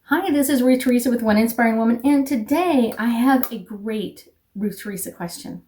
Hi, this is Ruth Theresa with One Inspiring Woman, and today I have a great Ruth Theresa question.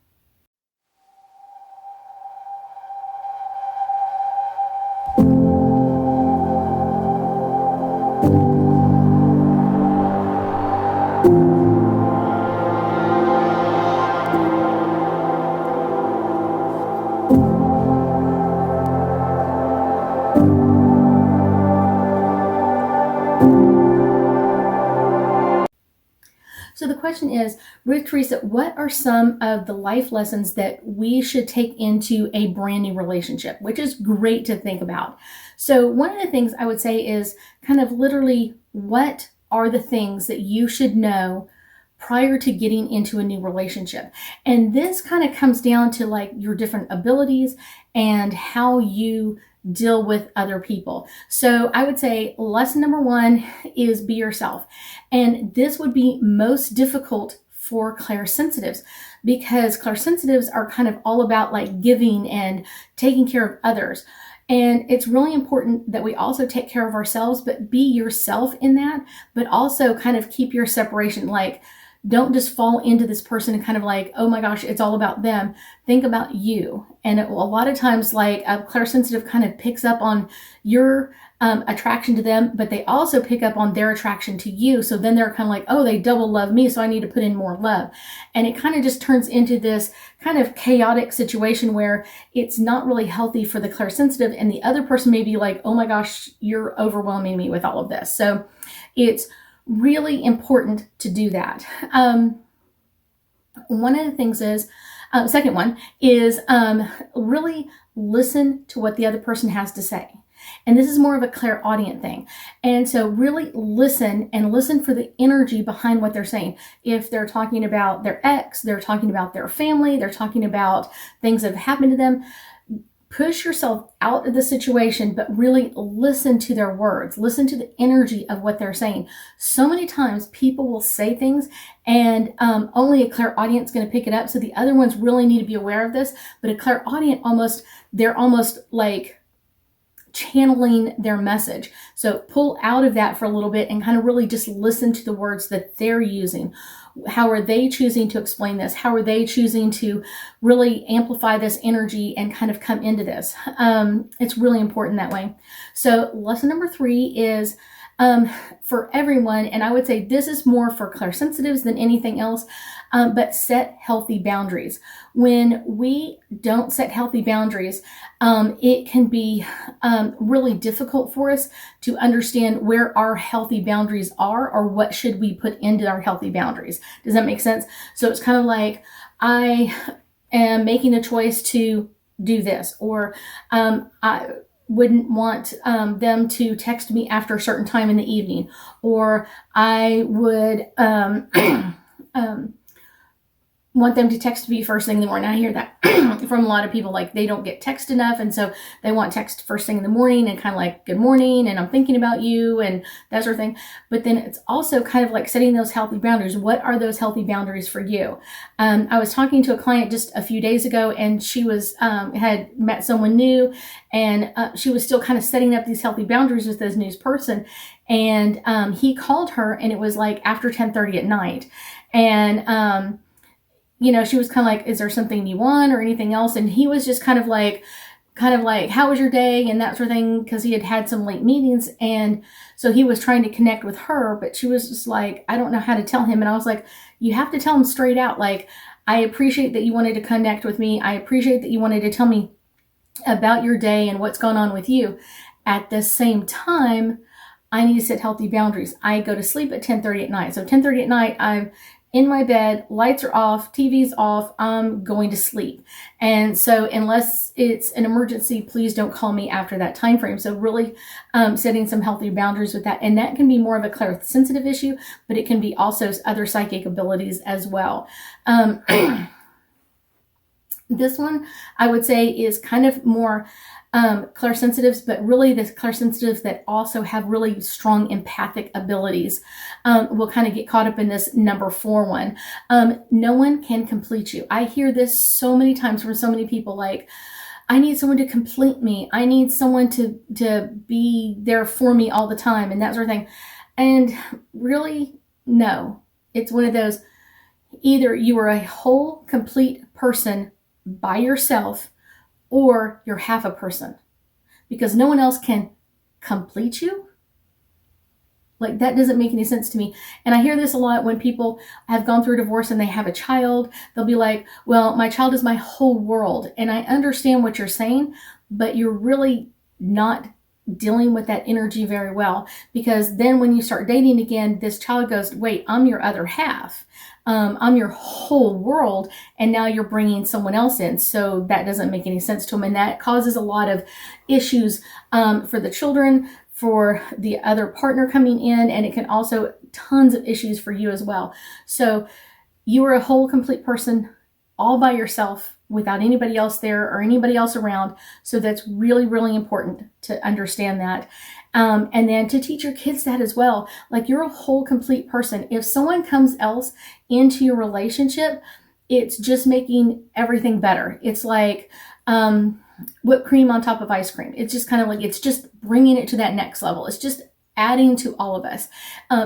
So the question is, Ruth Theresa, what are some of the life lessons that we should take into a brand new relationship, which is great to think about. So one of the things I would say is kind of literally, what are the things that you should know prior to getting into a new relationship? And this kind of comes down to like your different abilities and how you deal with other people. So I would say lesson number one is be yourself. And this would be most difficult for clairsensitives because clairsensitives are kind of all about like giving and taking care of others. And it's really important that we also take care of ourselves, but be yourself in that, but also kind of keep your separation. Like, don't just fall into this person and kind of like, oh my gosh, it's all about them. Think about you. And a lot of times, like a clairsensitive kind of picks up on your attraction to them, but they also pick up on their attraction to you. So then they're kind of like, oh, they double love me, so I need to put in more love. And it kind of just turns into this kind of chaotic situation where it's not really healthy for the clairsensitive, and the other person may be like, oh my gosh, you're overwhelming me with all of this. So it's really important to do that. One of the things is, second one is really listen to what the other person has to say. And this is more of a clairaudient thing. And so really listen and listen for the energy behind what they're saying. If they're talking about their ex, they're talking about their family, they're talking about things that have happened to them, push yourself out of the situation, but really listen to their words. Listen to the energy of what they're saying. So many times people will say things and only a clairaudient is going to pick it up. So the other ones really need to be aware of this. But a clairaudient they're almost like channeling their message. So pull out of that for a little bit and kind of really just listen to the words that they're using. How are they choosing to explain this? How are they choosing to really amplify this energy and kind of come into this? It's really important that way. So lesson number 3 is for everyone, and I would say this is more for clairsensitives than anything else, but set healthy boundaries. When we don't set healthy boundaries, it can be really difficult for us to understand where our healthy boundaries are or what should we put into our healthy boundaries. Does that make sense? So it's kind of like, I am making a choice to do this, or I wouldn't want them to text me after a certain time in the evening, or I would want them to text me first thing in the morning. I hear that from a lot of people, like they don't get text enough, and so they want text first thing in the morning and kind of like, good morning, and I'm thinking about you, and that sort of thing. But then it's also kind of like setting those healthy boundaries. What are those healthy boundaries for you? I was talking to a client just a few days ago, and she was had met someone new, and she was still kind of setting up these healthy boundaries with this new person. And he called her, and it was like after 10:30 at night, and she was kind of like, is there something you want or anything else? And he was just kind of like, how was your day? And that sort of thing, because he had had some late meetings. And so he was trying to connect with her, but she was just like, I don't know how to tell him. And I was like, you have to tell him straight out. Like, I appreciate that you wanted to connect with me. I appreciate that you wanted to tell me about your day and what's going on with you. At the same time, I need to set healthy boundaries. I go to sleep at 10:30 at night. So 10:30 at night, I'm in my bed, lights are off, TV's off, I'm going to sleep. And so unless it's an emergency, please don't call me after that time frame. So really setting some healthy boundaries with that. And that can be more of a clairsensitive issue, but it can be also other psychic abilities as well. This one, I would say, is kind of more clairsensitives, but really the clairsensitives that also have really strong empathic abilities will kind of get caught up in this number 4 one. No one can complete you. I hear this so many times from so many people, like, I need someone to complete me. I need someone to be there for me all the time, and that sort of thing. And really, no. It's one of those, either you are a whole, complete person by yourself, or you're half a person, because no one else can complete you. Like, that doesn't make any sense to me. And I hear this a lot when people have gone through divorce and they have a child. They'll be like, well, my child is my whole world. And I understand what you're saying, but you're really not dealing with that energy very well, because then when you start dating again, this child goes, wait, I'm your other half. I'm your whole world. And now you're bringing someone else in. So that doesn't make any sense to them. And that causes a lot of issues for the children, for the other partner coming in, and it can also tons of issues for you as well. So you are a whole, complete person all by yourself, without anybody else there or anybody else around. So that's really, really important to understand that. And then to teach your kids that as well. Like, you're a whole, complete person. If someone comes else into your relationship, it's just making everything better. It's like whipped cream on top of ice cream. It's just kind of like, it's just bringing it to that next level. It's just adding to all of us,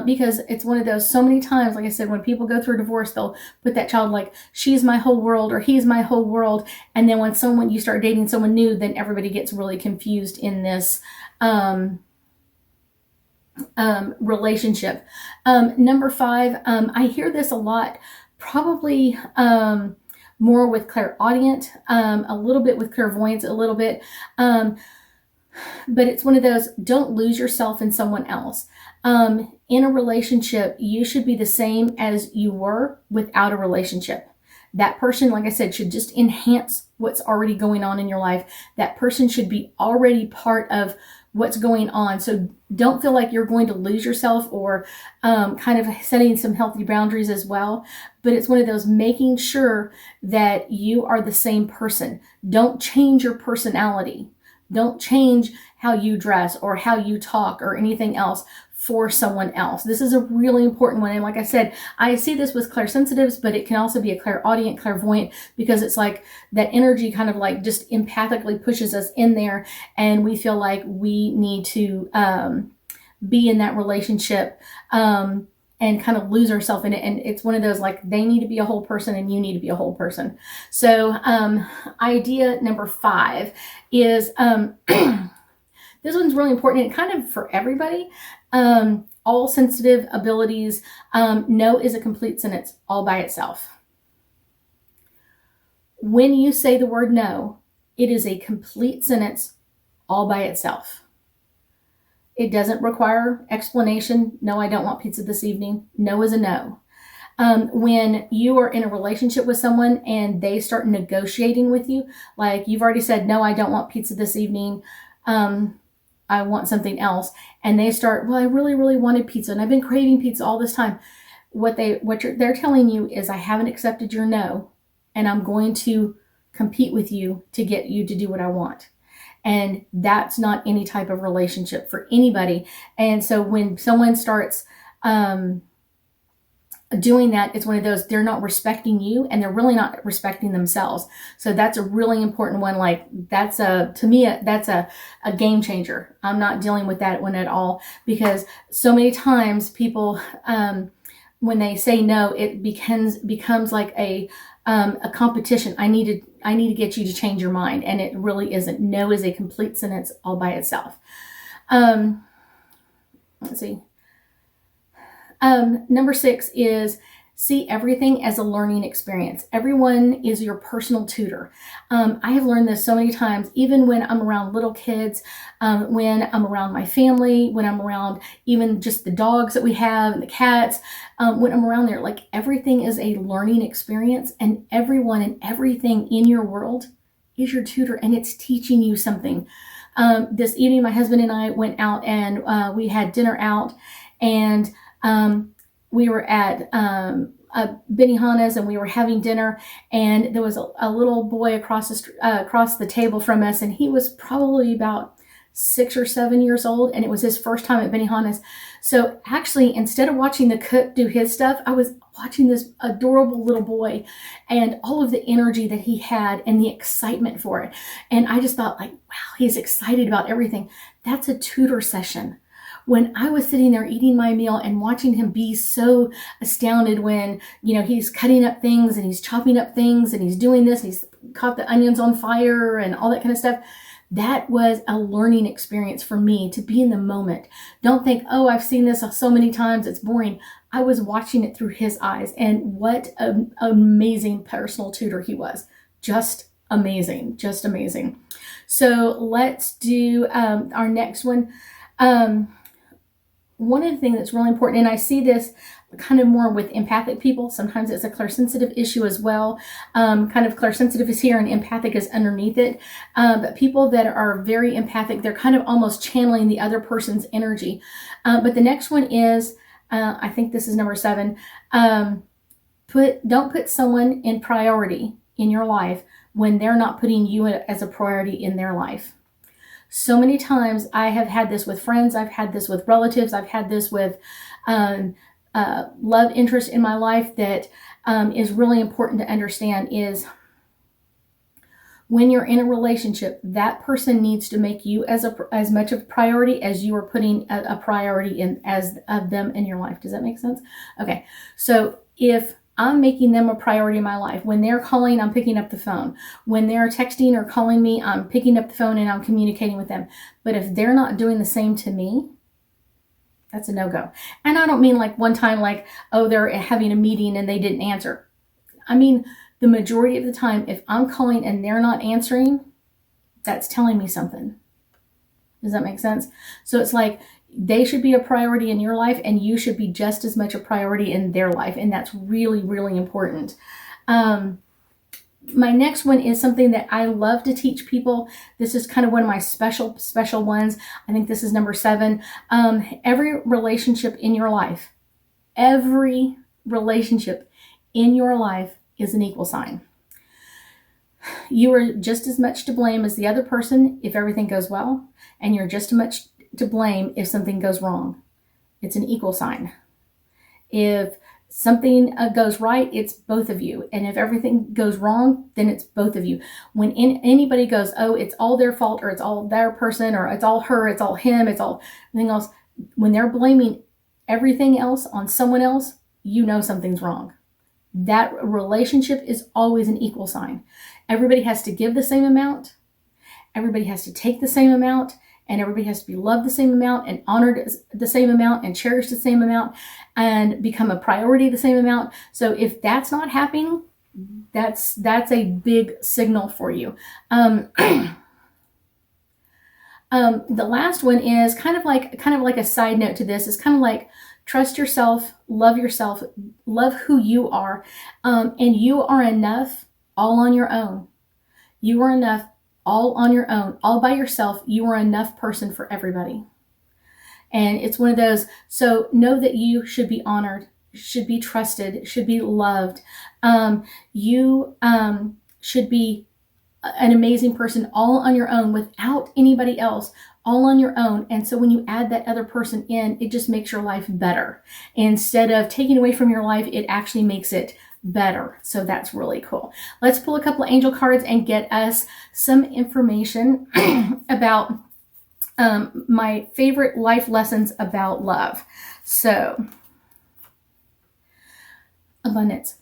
because it's one of those, so many times, like I said, when people go through divorce, they'll put that child like, she's my whole world, or he's my whole world. And then when you start dating someone new, then everybody gets really confused in this relationship. Number 5, I hear this a lot, probably more with clairaudient, a little bit with clairvoyance, a little bit. But it's one of those, don't lose yourself in someone else. In a relationship, you should be the same as you were without a relationship. That person, like I said, should just enhance what's already going on in your life. That person should be already part of what's going on. So don't feel like you're going to lose yourself, or kind of setting some healthy boundaries as well. But it's one of those, making sure that you are the same person. Don't change your personality. Don't change how you dress or how you talk or anything else for someone else. This is a really important one. And like I said, I see this with clairsensitives, but it can also be a clairaudient, clairvoyant, because it's like that energy kind of like just empathically pushes us in there, and we feel like we need to be in that relationship and kind of lose ourselves in it. And it's one of those, like, they need to be a whole person and you need to be a whole person. So idea number 5 is, this one's really important, and kind of for everybody. All sensitive abilities. No is a complete sentence all by itself. When you say the word no, it is a complete sentence all by itself. It doesn't require explanation. No, I don't want pizza this evening. No is a no. When you are in a relationship with someone and they start negotiating with you, like you've already said, no, I don't want pizza this evening. I want something else. And they start, well, I really, really wanted pizza, and I've been craving pizza all this time. They're telling you is, I haven't accepted your no, and I'm going to compete with you to get you to do what I want. And that's not any type of relationship for anybody. And so when someone starts doing that, it's one of those, they're not respecting you, and they're really not respecting themselves. So that's a really important one. Like, to me, that's a game changer. I'm not dealing with that one at all, because so many times people, when they say no, it becomes like a competition. I need to get you to change your mind. And it really isn't. No is a complete sentence all by itself. Let's see. Number 6 is, see everything as a learning experience. Everyone is your personal tutor. I have learned this so many times, even when I'm around little kids, when I'm around my family, when I'm around even just the dogs that we have and the cats, when I'm around there, like, everything is a learning experience, and everyone and everything in your world is your tutor, and it's teaching you something. This evening, my husband and I went out and we had dinner out, and we were at Benihana's, and we were having dinner, and there was a little boy across the table from us, and he was probably about 6 or 7 years old, and it was his first time at Benihana's. So actually, instead of watching the cook do his stuff, I was watching this adorable little boy and all of the energy that he had and the excitement for it. And I just thought, like, wow, he's excited about everything. That's a tutor session. when I was sitting there eating my meal and watching him be so astounded when, he's cutting up things and he's chopping up things and he's doing this, and he's caught the onions on fire and all that kind of stuff. That was a learning experience for me, to be in the moment. Don't think, oh, I've seen this so many times, it's boring. I was watching it through his eyes, and what an amazing personal tutor he was. Just amazing, just amazing. So let's do our next one. One of the things that's really important, and I see this kind of more with empathic people. Sometimes it's a clairsensitive issue as well. Kind of clairsensitive is here and empathic is underneath it. But people that are very empathic, they're kind of almost channeling the other person's energy. But the next one is, I think this is number 7. Don't put someone in priority in your life when they're not putting you as a priority in their life. So many times I have had this with friends, I've had this with relatives, I've had this with love interest in my life that is really important to understand is when you're in a relationship, that person needs to make you as much of a priority as you are putting a priority in as of them in your life. Does that make sense? Okay. So if I'm making them a priority in my life, when they're calling, I'm picking up the phone. When they're texting or calling me, I'm picking up the phone and I'm communicating with them. But if they're not doing the same to me, that's a no-go. And I don't mean like one time like, oh, they're having a meeting and they didn't answer. I mean, the majority of the time, if I'm calling and they're not answering, that's telling me something. Does that make sense? So it's like they should be a priority in your life and you should be just as much a priority in their life. And that's really, really important. My next one is something that I love to teach people. This is kind of one of my special ones. I think this is number 7. Every relationship in your life is an equal sign. You are just as much to blame as the other person if everything goes well, and you're just as much to blame if something goes wrong. It's an equal sign. If something goes right, it's both of you. And if everything goes wrong, then it's both of you. When anybody goes, oh, it's all their fault, or it's all their person, or it's all her, it's all him, it's all everything else, when they're blaming everything else on someone else, you know something's wrong. That relationship is always an equal sign. Everybody has to give the same amount. Everybody has to take the same amount. And everybody has to be loved the same amount and honored the same amount and cherished the same amount and become a priority the same amount. So if that's not happening, that's a big signal for you. The last one is kind of like a side note to this. It's kind of like trust yourself, love who you are, and you are enough all on your own. You are enough all on your own, all by yourself. You are enough person for everybody. And it's one of those, so know that you should be honored, should be trusted, should be loved. You should be an amazing person all on your own without anybody else, all on your own. And so when you add that other person in, it just makes your life better. Instead of taking away from your life, it actually makes it better. So that's really cool. Let's pull a couple of angel cards and get us some information about my favorite life lessons about love. So, abundance.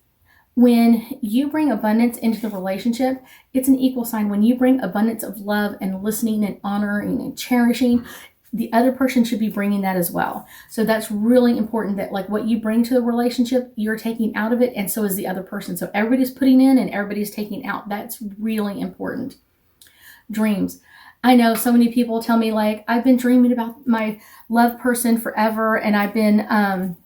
When you bring abundance into the relationship, it's an equal sign. When you bring abundance of love and listening and honoring and cherishing, the other person should be bringing that as well. So that's really important, that like what you bring to the relationship, you're taking out of it, and so is the other person. So everybody's putting in and everybody's taking out. That's really important. Dreams. I know so many people tell me like, I've been dreaming about my love person forever, and I've been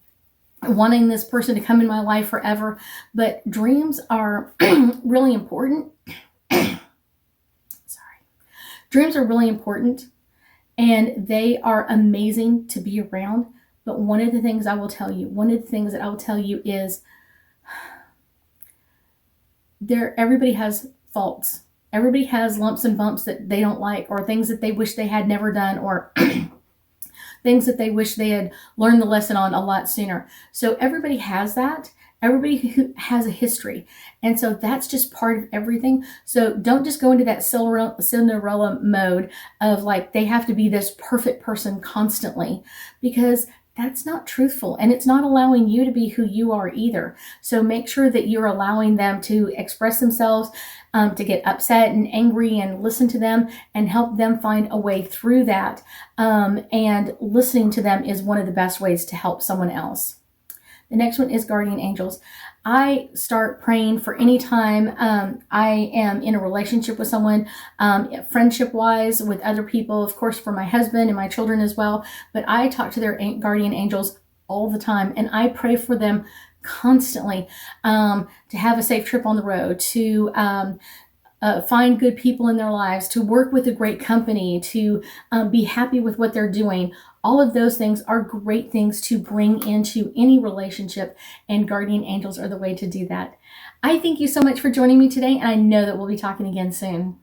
wanting this person to come in my life forever. But dreams are really important. Dreams are really important. And they are amazing to be around. But one of the things that I will tell you is everybody has faults. Everybody has lumps and bumps that they don't like, or things that they wish they had never done, or things that they wish they had learned the lesson on a lot sooner. So everybody has that. Everybody who has a history. And so that's just part of everything. So don't just go into that Cinderella mode of like, they have to be this perfect person constantly, because that's not truthful, and it's not allowing you to be who you are either. So make sure that you're allowing them to express themselves, to get upset and angry, and listen to them and help them find a way through that. And listening to them is one of the best ways to help someone else. The next one is guardian angels. I start praying for any time I am in a relationship with someone, friendship-wise, with other people, of course, for my husband and my children as well. But I talk to their guardian angels all the time, and I pray for them constantly, to have a safe trip on the road, to find good people in their lives, to work with a great company, to be happy with what they're doing. All of those things are great things to bring into any relationship, and guardian angels are the way to do that. I thank you so much for joining me today, and I know that we'll be talking again soon.